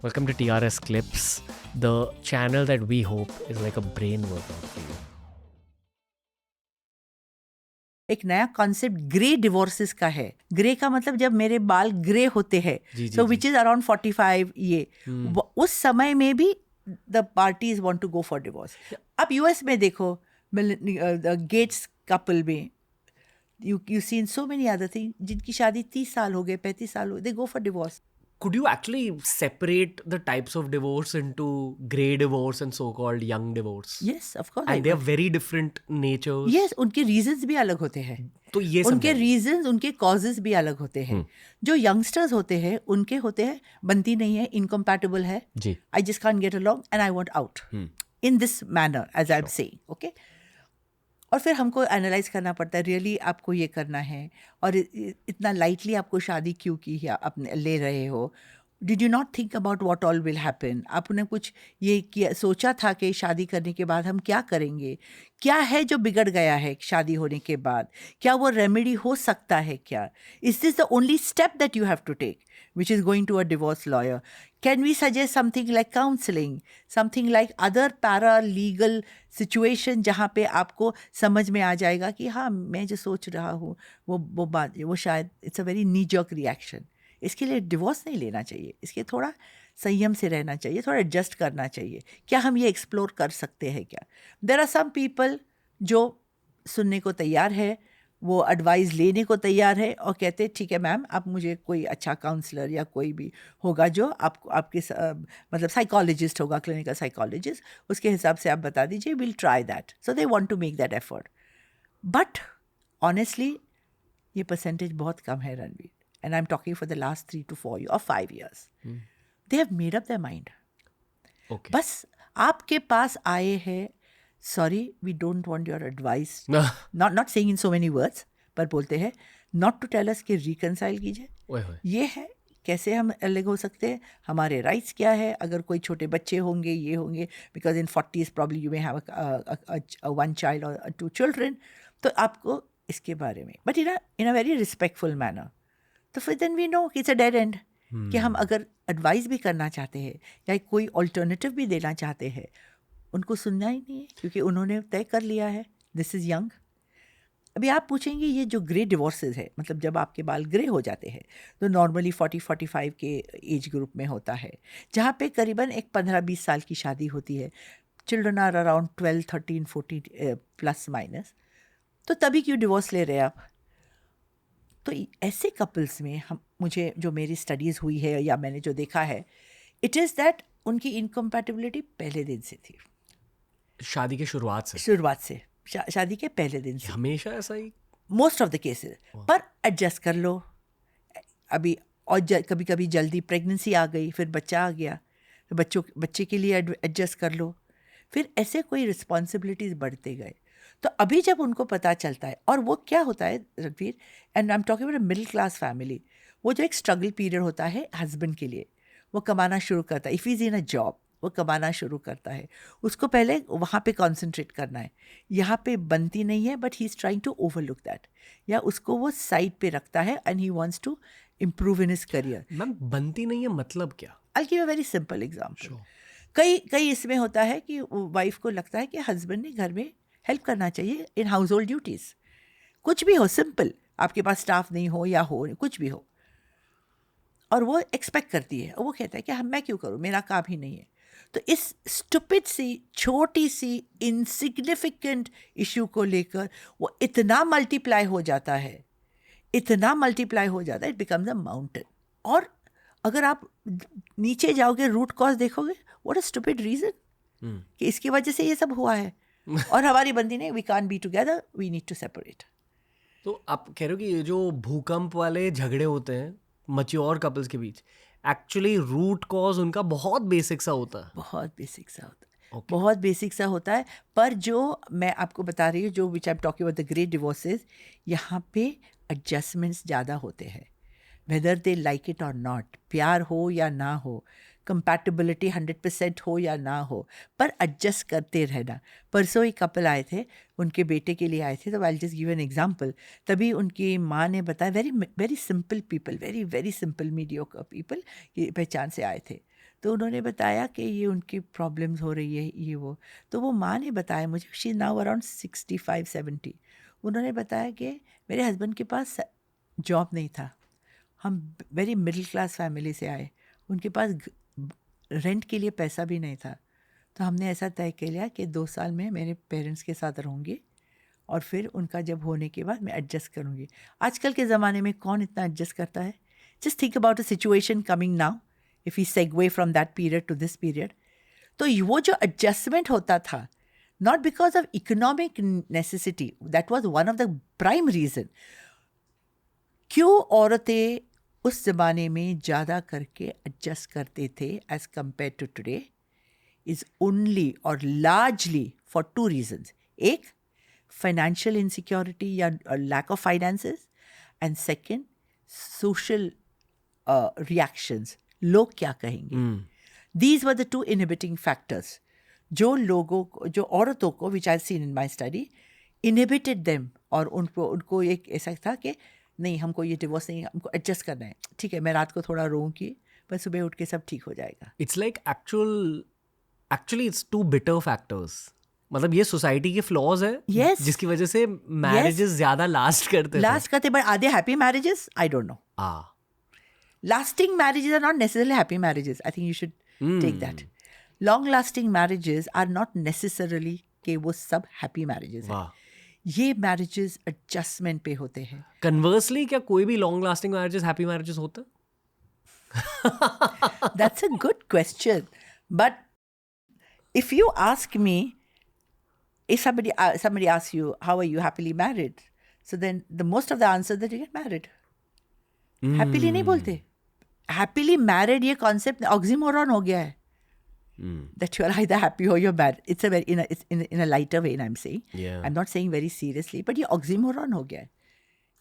Welcome to TRS Clips, the channel that we hope is like a brain workout for you. एक नया concept grey divorces का है. Grey का मतलब जब मेरे बाल ग्रे होते हैं, सो विच इज अराउंड 45 ये उस समय में भी the parties want to go for divorce. अब यूएस में देखो, गेट्स कपल में you seen so many other things जिनकी शादी 30 साल हो गए, 35 साल हो गए, they go for divorce. Could you actually separate the types of divorce into grey divorce and so-called young divorce? Yes, of course. And they are very different natures. Yes, उनके reasons भी अलग होते हैं. तो ये उनके reasons, उनके causes भी अलग होते हैं. जो youngsters होते हैं, उनके होते हैं बनती नहीं है, incompatible है. जी. I just can't get along and I want out. In this manner, as I'm saying, okay? और फिर हमको एनालाइज करना पड़ता है, रियली आपको ये करना है और इतना लाइटली आपको शादी क्यों की है, अपने ले रहे हो. Did you not think about what all will happen. आपने कुछ ये किया, सोचा था कि शादी करने के बाद हम क्या करेंगे, क्या है जो बिगड़ गया है शादी होने के बाद, क्या वो रेमेडी हो सकता है, क्या is this the only step that you have to take which is going to a divorce lawyer. Can we suggest something like counseling, something like other paralegal situation जहाँ पे आपको समझ में आ जाएगा कि हाँ मैं जो सोच रहा हूँ वो बात वो शायद इट्स अ वेरी नी-जर्क रिएक्शन. इसके लिए डिवोर्स नहीं लेना चाहिए, इसके थोड़ा संयम से रहना चाहिए, थोड़ा एडजस्ट करना चाहिए. क्या हम ये एक्सप्लोर कर सकते हैं क्या? देयर आर सम पीपल जो सुनने को तैयार है, वो एडवाइस लेने को तैयार है और कहते हैं ठीक है मैम, आप मुझे कोई अच्छा काउंसलर या कोई भी होगा जो आपको आपके मतलब साइकोलॉजिस्ट होगा, क्लिनिकल साइकोलॉजिस्ट, उसके हिसाब से आप बता दीजिए, will try that. So they want to make that effort. But honestly ये परसेंटेज बहुत कम है Ranveer, and I am talking for the last 3 to 4 or 5 years. They have made up their mind. बस आपके पास आए हैं, sorry, we don't want your advice. not saying in so many words, पर बोलते हैं not to tell us कि reconcile कीजिए, ये है कैसे हम अलग हो सकते हैं, हमारे राइट्स क्या है, अगर कोई छोटे बच्चे होंगे, ये होंगे, because in 40s probably you may have a one child or 2 children, तो आपको इसके बारे में, but in a very respectful manner. तो फिर then we know कि it's a dead end. कि हम अगर एडवाइस भी करना चाहते हैं या कोई ऑल्टरनेटिव भी देना चाहते हैं, उनको सुनना ही नहीं है क्योंकि उन्होंने तय कर लिया है दिस इज़ यंग. अभी आप पूछेंगे ये जो ग्रे डिवोर्सेस है, मतलब जब आपके बाल ग्रे हो जाते हैं तो नॉर्मली 40-45 के एज ग्रुप में होता है, जहाँ पे करीबन एक 15-20 साल की शादी होती है. Children are around 12, 13, 14 plus minus. तो तभी क्यों डिवोर्स ले रहे हैं आप? तो ऐसे कपल्स में मुझे जो मेरी स्टडीज़ हुई है या मैंने जो देखा है, इट इज़ दैट उनकी इनकम्पैटिबिलिटी पहले दिन से थी, शादी के शुरुआत से शादी के पहले दिन से. हमेशा ऐसा ही मोस्ट ऑफ द केसेस. पर एडजस्ट कर लो अभी, और कभी कभी जल्दी प्रेगनेंसी आ गई, फिर बच्चा आ गया, तो बच्चे के लिए एडजस्ट कर लो, फिर ऐसे कोई रिस्पॉन्सिबिलिटीज़ बढ़ते गए. तो अभी जब उनको पता चलता है, और वो क्या होता है Ranveer, and I am talking about a middle class family, वो जो एक स्ट्रगल पीरियड होता है हस्बैंड के लिए, वो कमाना शुरू करता है, if is in a job वो कमाना शुरू करता है, उसको पहले वहाँ पे कंसंट्रेट करना है, यहाँ पे बनती नहीं है but he is trying to overlook that, या उसको वो साइड पे रखता है and he wants to improve in his career. Ma'am बनती नहीं है मतलब क्या? I give a very simple example. कई इसमें होता है कि वाइफ को लगता है कि हस्बैंड ने घर में हेल्प करना चाहिए इन हाउस होल्ड ड्यूटीज़, कुछ भी हो, सिंपल, आपके पास स्टाफ नहीं हो या हो, कुछ भी हो, और वो एक्सपेक्ट करती है, और वो कहता है कि मैं क्यों करूँ, मेरा काम ही नहीं है. तो इस स्टूपिड सी छोटी सी इनसिग्निफिकेंट इशू को लेकर वो इतना मल्टीप्लाई हो जाता है, इट बिकम्स अ माउंटेन. और अगर आप नीचे जाओगे, रूट कॉज देखोगे, व्हाट अ स्टूपिड रीजन कि इसकी वजह से ये सब हुआ है, और हमारी बंदी ने we can't be together, we need to separate. तो आप कह रहे हो कि ये जो भूकंप वाले झगड़े होते हैं मैच्योर कपल्स के बीच, एक्चुअली रूट कॉज उनका बहुत बेसिक सा होता है. बहुत बेसिक सा होता है. पर जो मैं आपको बता रही हूँ, जो which I am talking about the great divorces, यहाँ पे एडजस्टमेंट्स ज़्यादा होते हैं, वेदर दे लाइक इट और नॉट, प्यार हो या ना हो, कंपैटिबिलिटी 100% हो या ना हो, पर एडजस्ट करते रहना. परसों एक कपल आए थे, उनके बेटे के लिए आए थे, तो I just give an example. तभी उनकी माँ ने बताया, very very simple people, very very simple mediocre people, ये पहचान से आए थे. तो उन्होंने बताया कि ये उनकी प्रॉब्लम्स हो रही है ये वो। तो वो माँ ने बताया मुझे, शी नाउ अराउंड 65-70। उन्होंने बताया कि मेरे हस्बैंड के पास जॉब नहीं था, हम वेरी मिडिल क्लास फैमिली से आए, उनके पास रेंट के लिए पैसा भी नहीं था। तो हमने ऐसा तय कर लिया कि 2 साल में मेरे पेरेंट्स के साथ रहूँगी और फिर उनका जब होने के बाद मैं एडजस्ट करूँगी। आजकल के ज़माने में कौन इतना एडजस्ट करता है? Just think about a situation coming now, if we segue from that period to this period. तो वो जो एडजस्टमेंट होता था, not because of economic necessity, that was one of the prime reason क्यों औरतें उस ज़माने में ज़्यादा करके एडजस्ट करते थे as compare to today, is only और लार्जली फॉर 2 रीजन्स। एक, फाइनेंशियल इनसिक्योरिटी या lack of finances, and second, social reactions, लोग क्या कहेंगे। These were the 2 inhibiting factors जो लोगों को, जो औरतों को, which I seen in my study, inhibited them. और उनको एक ऐसा था कि नहीं, हमको ये डिवोर्स नहीं, हमको एडजस्ट करना है। ठीक है, मैं रात को थोड़ा रोऊंगी, पर सुबह उठ के सब ठीक हो जाएगा। It's like actually it's 2 bitter factors. मतलब ये सोसाइटी के फ्लॉज है Yes. जिसकी वजह से मैरिजेस ज्यादा लास्ट करते लास्ट करते, but are they happy marriages? I don't know. Lasting marriages are not necessarily happy marriages. I think you should take that. Long-lasting marriages are not necessarily कि वो सब happy marriages हैं। ये marriages adjustment पे होते हैं। Conversely क्या कोई भी long lasting marriages happy marriages होते हैं? That's a good question. But if you ask me, if somebody asks you, how are you happily married? So then the most of the answer that you get married. Happily नहीं बोलते। Happily married ये concept oxymoron हो गया है। That you are either happy or you're married. It's a very in a lighter way, I'm saying. Yeah. I'm not saying very seriously, but ये oxymoron हो गया है।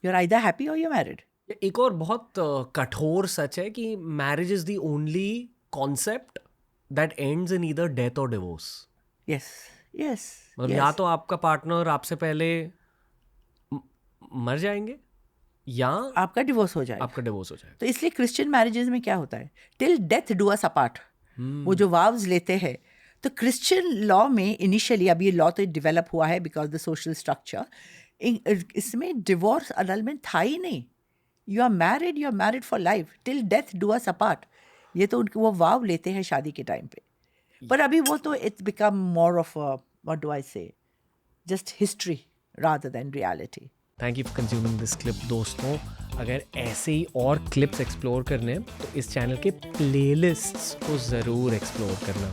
You're either happy or you're married. एक और बहुत कठोर सच है कि marriage is the only concept that ends in either death और डिवोर्स। Yes. मतलब या तो आपका पार्टनर आपसे पहले मर जाएंगे या आपका डिवोर्स हो जाएगा। आपका डिवोर्स हो जाएगा। तो इसलिए क्रिश्चियन मैरिजेस में क्या होता है, till death do us apart, वो जो वाव्स लेते हैं। तो क्रिश्चियन लॉ में इनिशियली, अब ये लॉ तो डेवलप हुआ है बिकॉज द सोशल स्ट्रक्चर, इसमें डिवोर्स अनलमेंट था ही नहीं। You are married for life, till death do us apart. ये तो उनके वो वाव लेते हैं शादी के टाइम पे। पर अभी वो तो it's become more of what do I say, just history rather than reality. Thank you for consuming this clip दोस्तों। अगर ऐसे ही और क्लिप्स एक्सप्लोर करने हैं तो इस चैनल के प्लेलिस्ट्स को ज़रूर एक्सप्लोर करना।